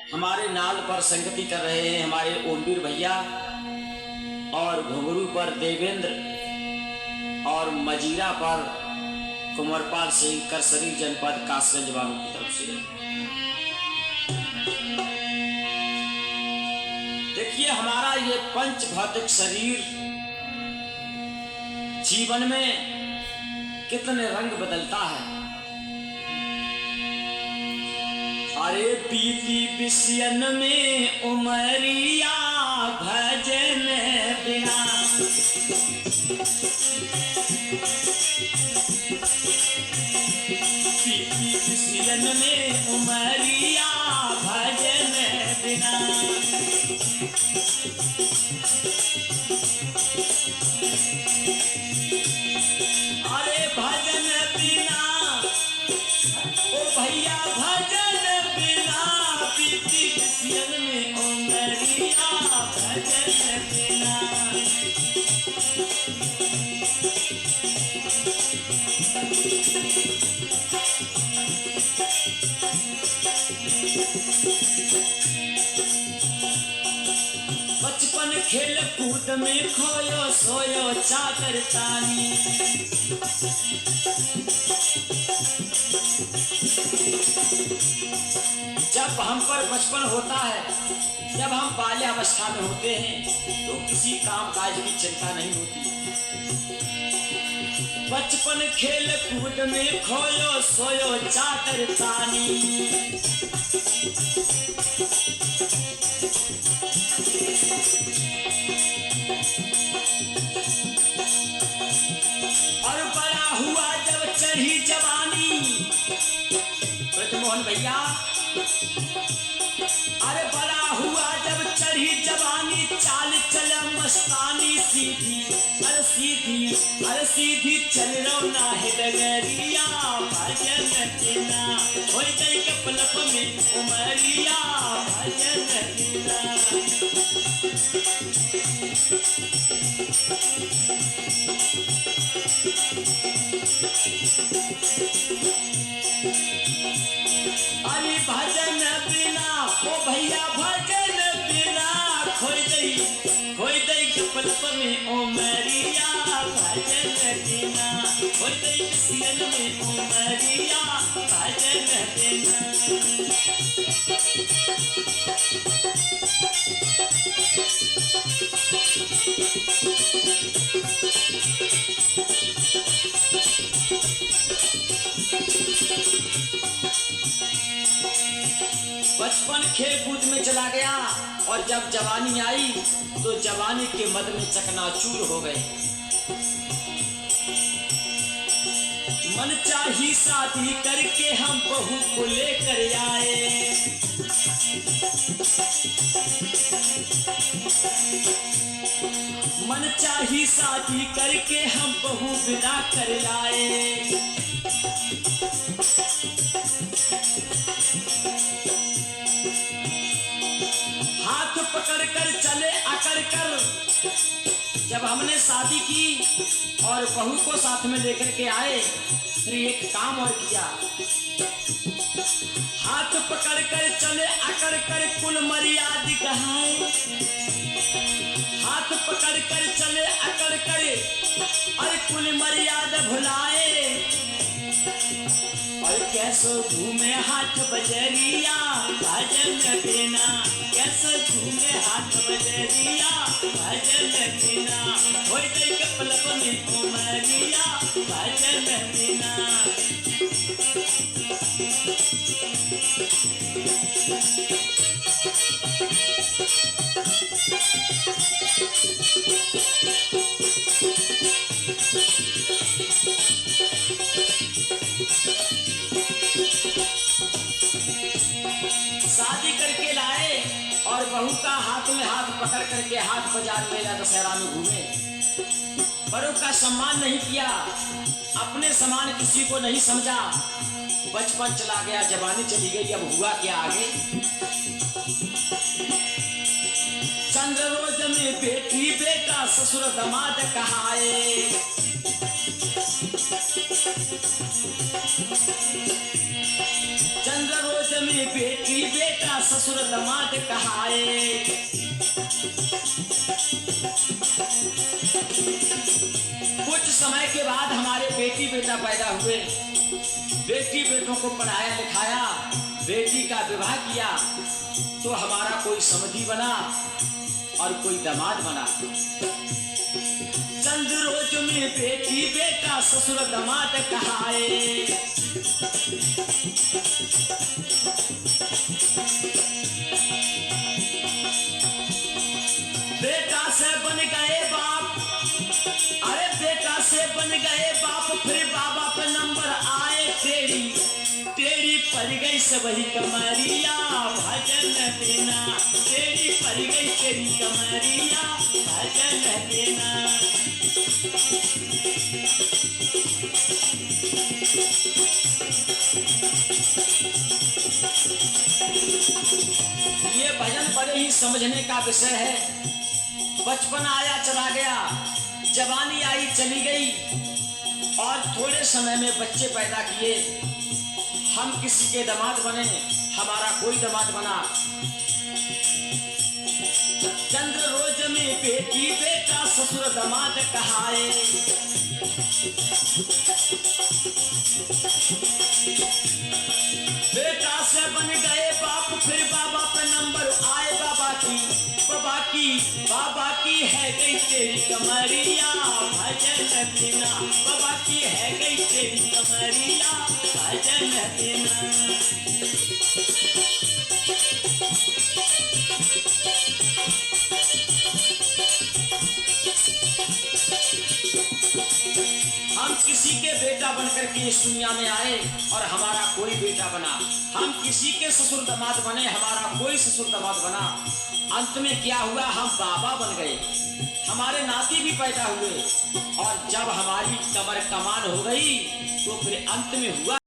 हमारे नाल पर संगति कर रहे हैं हमारे ओमवीर भैया, और घुंघरू पर देवेंद्र, और मजीरा पर कुंवरपाल सिंह, करसरी जनपद कासगंज वालों की तरफ से। देखिए, हमारा ये पंच भौतिक शरीर जीवन में कितने रंग बदलता है। अरे बीती बिसियन में उमरिया भजन बिना, बीती बिसियन में उमरिया भजन बिना, अरे भजन बिना ओ भैया भजन बिना, बीती बिसियन में उमरिया भजन बिना। बचपन खेल कूद में खोयो सोयो चादर तानी, जब हम पर बचपन होता है, जब हम बाल्यावस्था में होते हैं, तो किसी काम काज की चिंता नहीं होती। बचपन खेल कूद में खोयो सोयो चादर तानी, और बड़ा हुआ जब चढ़ी जवानी, ब्रजमोहन भैया, अरे बड़ा हुआ जब चढ़ी जवानी, चाल चल मस्तानी सीधी, अरे सीधी, अरे सीधी चल रौना है डगरिया भजन बिना, हो गई कपलप में उमरिया भजन बिना। अरे भजन बिना ओ भैया भजन बिना, खोई दई कपलप में उमरिया भजन बिना, खोई दई बिसियन में उमरिया भजन बिना। बचपन खेल कूद में चला गया, और जब जवानी आई तो जवानी के मद में चकनाचूर हो गए। मन चाही शादी करके हम बहू को लेकर आए, मन चाही शादी करके हम बहू विदा कर लाए। हाथ पकड़ कर चले अकड़ कर, जब हमने शादी की और बहू को साथ में लेकर के आए, फिर एक काम और किया। हाथ पकड़ कर चले अकड़ कर कुल मर्यादा कहाए, हाथ पकड़ कर चले अकड़ कर और कुल मर्यादा भुलाए, और कैसो घूमे हाथ बजरिया भजन बिना, कैसो घूमे हाथ बजरिया भजन बिना, हो गई कपलप में उमरिया भजन बिना। शादी करके लाए और बहू का हाथ में हाथ पकड़ करके हाथ बाजार मेला दशहरा में घूमे। बड़ों का सम्मान नहीं किया, अपने समान किसी को नहीं समझा। बचपन चला गया, जवानी चली गई, अब हुआ क्या आगे। चंद्र रोज में बेटी बेटा ससुर दमाद कहाए, चंद्र रोज में में बेटी बेटा ससुर दामाद कहाए। कुछ समय के बाद हमारे बेटी बेटा पैदा हुए। बेटी बेटों को पढ़ाया लिखाया, बेटी का विवाह किया तो हमारा कोई समधी बना और कोई दामाद बना। चंद रोज में बेटी बेटा ससुर दामाद कहाए। बेटा से बन गए बाप, अरे बेटा से बन गए बाप, फिर बाबा पे नंबर आए टेढ़ी टेढ़ी पड़ गई सब ही कमरिया भजन देना। टेढ़ी पड़ गई तेरी कमरिया भजन देना। ये भजन बड़े ही समझने का विषय है। बचपन आया चला गया, जवानी आई चली गई और थोड़े समय में बच्चे पैदा किए। हम किसी के दामाद बने, हमारा कोई दामाद बना। चंद्र रोज में बेटी बेटा ससुर दामाद कहाए। बेटा से बन गए बाप, फिर बाबा पे नंबर आए बाबा की है गई तेरी कमरिया भजन देना। बाबा की है गई तेरी कमरिया भजन देना। हम किसी के बेटा बनकर के इस दुनिया में आए और हमारा कोई बेटा बना। हम किसी के ससुर दामाद बने, हमारा कोई ससुर दामाद बना। अंत में क्या हुआ, हम बाबा बन गए, हमारे नाती भी पैदा हुए और जब हमारी कमर कमान हो गई तो फिर अंत में हुआ